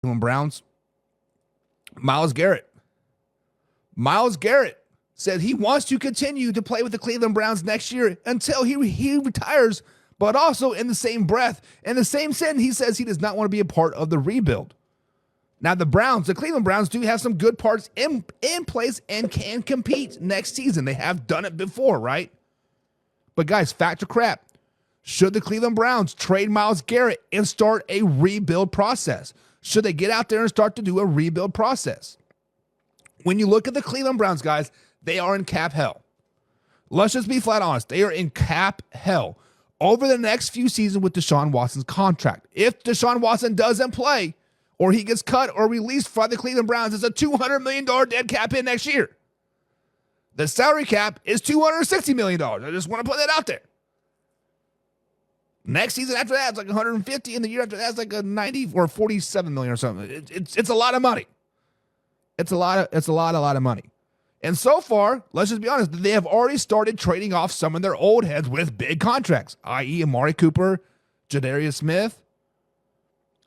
Cleveland Browns, Myles Garrett. Myles Garrett said he wants to continue to play with the Cleveland Browns next year until he retires, but also in the same breath, in the same sentence, he says he does not want to be a part of the rebuild. Now, the Cleveland Browns do have some good parts in place and can compete next season. They have done it before, right? But guys, fact or crap, should the Cleveland Browns trade Myles Garrett and start a rebuild process? Should they get out there and start to do a rebuild process? When you look at the Cleveland Browns, guys, they are in cap hell. Let's just be flat honest. They are in cap hell over the next few seasons with Deshaun Watson's contract. If Deshaun Watson doesn't play, or he gets cut or released by the Cleveland Browns, it's a $200 million dead cap hit next year. The salary cap is $260 million. I just want to put that out there. Next season after that, it's like 150, and the year after that, it's like a 90 or 47 million or something. It's a lot of money. It's a lot of money. And so far, let's just be honest, they have already started trading off some of their old heads with big contracts, i.e. Amari Cooper, Jadarius Smith.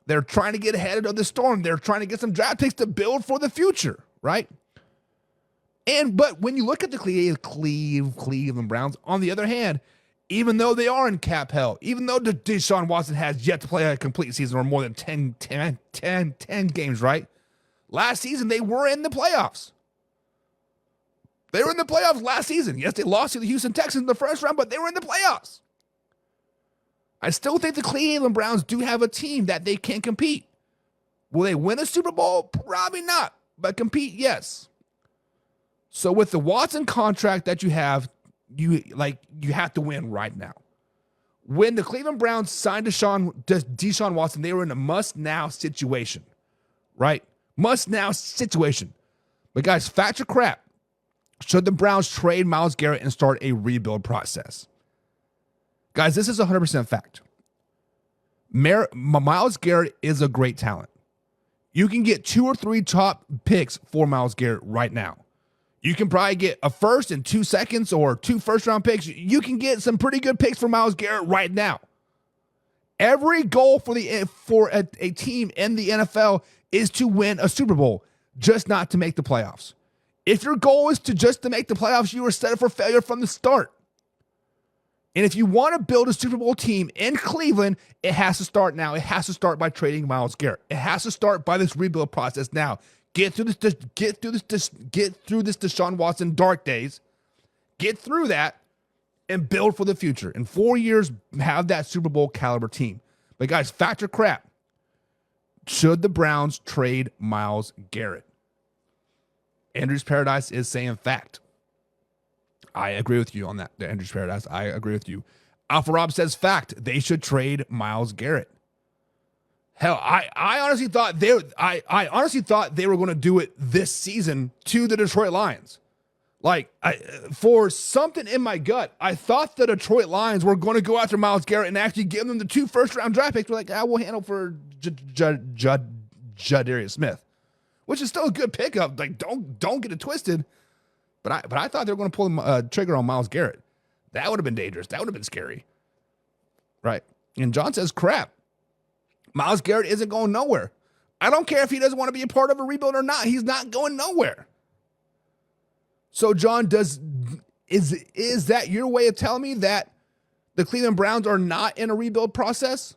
They're trying to get ahead of the storm. They're trying to get some draft picks to build for the future, right? But when you look at the Cleveland Browns, on the other hand, even though they are in cap hell, even though Deshaun Watson has yet to play a complete season or more than 10 games, right? Last season, they were in the playoffs. They were in the playoffs last season. Yes, they lost to the Houston Texans in the first round, but they were in the playoffs. I still think the Cleveland Browns do have a team that they can compete. Will they win a Super Bowl? Probably not, but compete, yes. So with the Watson contract that you have, you have to win right now. When the Cleveland Browns signed Deshaun Watson, they were in a must-now situation, right? Must-now situation. But guys, fact or crap, should the Browns trade Myles Garrett and start a rebuild process? Guys, this is 100% fact. Myles Garrett is a great talent. You can get 2 or 3 top picks for Myles Garrett right now. You can probably get a first and 2 seconds or 2 first-round picks. You can get some pretty good picks for Myles Garrett right now. Every goal for a team in the NFL is to win a Super Bowl, just not to make the playoffs. If your goal is to make the playoffs, you are set up for failure from the start. And if you want to build a Super Bowl team in Cleveland, it has to start now. It has to start by trading Myles Garrett. It has to start by this rebuild process now. Get through this Deshaun Watson dark days. Get through that and build for the future. In 4 years, have that Super Bowl caliber team. But guys, fact or crap, should the Browns trade Myles Garrett? Andrew's Paradise is saying fact. I agree with you on that, Andrew's Paradise. I agree with you. Alpha Rob says fact. They should trade Myles Garrett. Hell, I honestly thought they were going to do it this season to the Detroit Lions. For something in my gut, I thought the Detroit Lions were going to go after Myles Garrett and actually give them the 2 first-round draft picks. We're like, we'll handle for Jadarius Smith, which is still a good pickup. Like, don't get it twisted. But I thought they were going to pull the trigger on Myles Garrett. That would have been dangerous. That would have been scary. Right. And John says, crap. Myles Garrett isn't going nowhere. I don't care if he doesn't want to be a part of a rebuild or not. He's not going nowhere. So, John, is that your way of telling me that the Cleveland Browns are not in a rebuild process?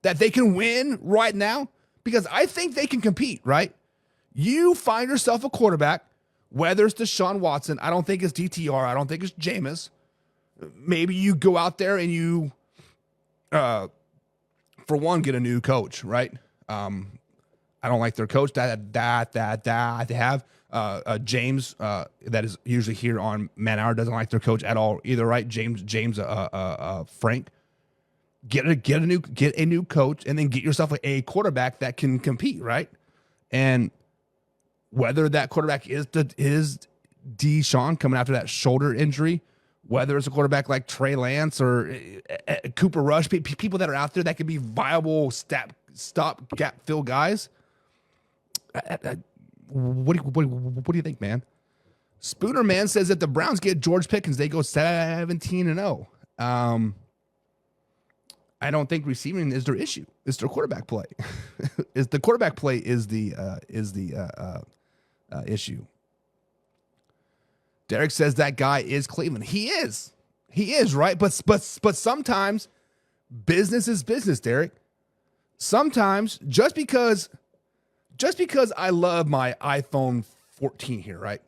That they can win right now? Because I think they can compete, right? You find yourself a quarterback, whether it's Deshaun Watson, I don't think it's DTR, I don't think it's Jameis. Maybe you go out there and you, for one, get a new coach, right? I don't like their coach that they have. James, that is usually here on Man Hour, doesn't like their coach at all either, right? James, Frank. Get a new coach, and then get yourself a quarterback that can compete, right? And whether that quarterback is Deshaun coming after that shoulder injury, whether it's a quarterback like Trey Lance or Cooper Rush, people that are out there that can be viable stop-gap fill guys. What do you think, man? Spooner Man says that the Browns get George Pickens, they go 17-0. I don't think receiving is their issue. It's their quarterback play. Is the quarterback play is the issue. Derek says that guy is Cleveland. He is, right. But sometimes business is business, Derek. Sometimes just because I love my iPhone 14 here, right?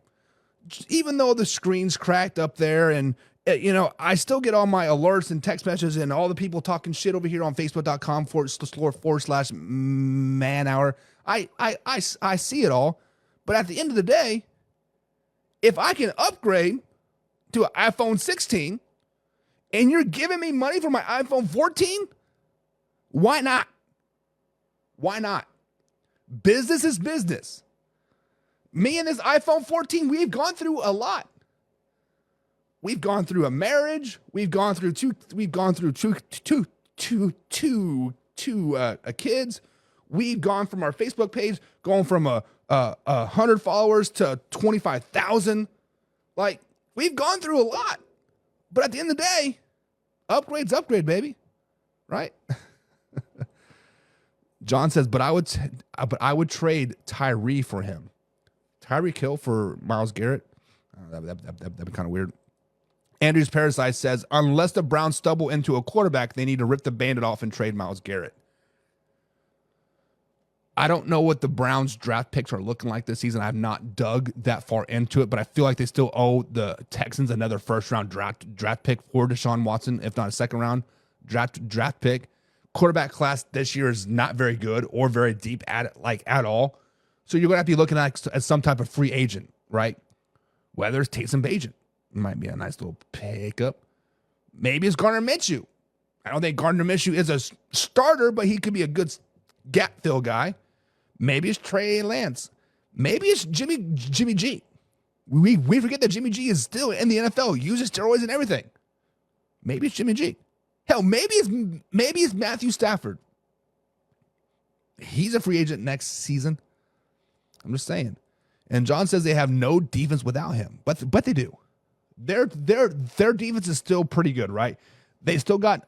Even though the screen's cracked up there and I still get all my alerts and text messages and all the people talking shit over here on Facebook.com/man hour. I see it all. But at the end of the day, if I can upgrade to an iPhone 16 and you're giving me money for my iPhone 14, why not? Why not? Business is business. Me and this iPhone 14, we've gone through a lot. We've gone through a marriage. We've gone through two kids. We've gone from our Facebook page, going from 100 followers to 25,000. Like, we've gone through a lot. But at the end of the day, upgrade's upgrade, baby. Right? John says, but I would trade Tyree for him. Tyreek Hill for Myles Garrett. That'd be kind of weird. Andrew's Parasite says, unless the Browns stumble into a quarterback, they need to rip the bandit off and trade Myles Garrett. I don't know what the Browns draft picks are looking like this season. I've not dug that far into it, but I feel like they still owe the Texans another first-round draft pick for Deshaun Watson, if not a second-round draft pick. Quarterback class this year is not very good or very deep at all. So you're going to have to be looking at some type of free agent, right? Whether it's Taysom Bagent. Might be a nice little pickup. Maybe it's Gardner Minshew. I don't think Gardner Minshew is a starter, but he could be a good gap fill guy. Maybe it's Trey Lance. Maybe it's Jimmy G. We forget that Jimmy G is still in the NFL, uses steroids and everything. Maybe it's Jimmy G. Hell, maybe it's Matthew Stafford. He's a free agent next season. I'm just saying. And John says they have no defense without him, but they do. Their defense is still pretty good, right? They still got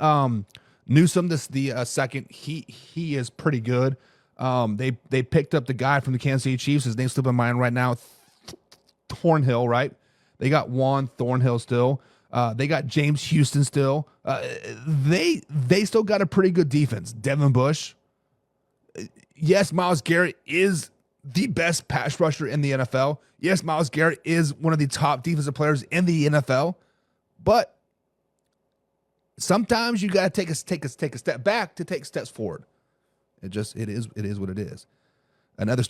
Newsome the second. He is pretty good. They picked up the guy from the Kansas City Chiefs. His name's slipping my mind right now. Thornhill, right? They got Juan Thornhill still. They got James Houston still. They still got a pretty good defense. Devin Bush. Yes, Myles Garrett is the best pass rusher in the NFL. Yes, Myles Garrett is one of the top defensive players in the NFL. But sometimes you got to take a step back to take steps forward. It is what it is. Another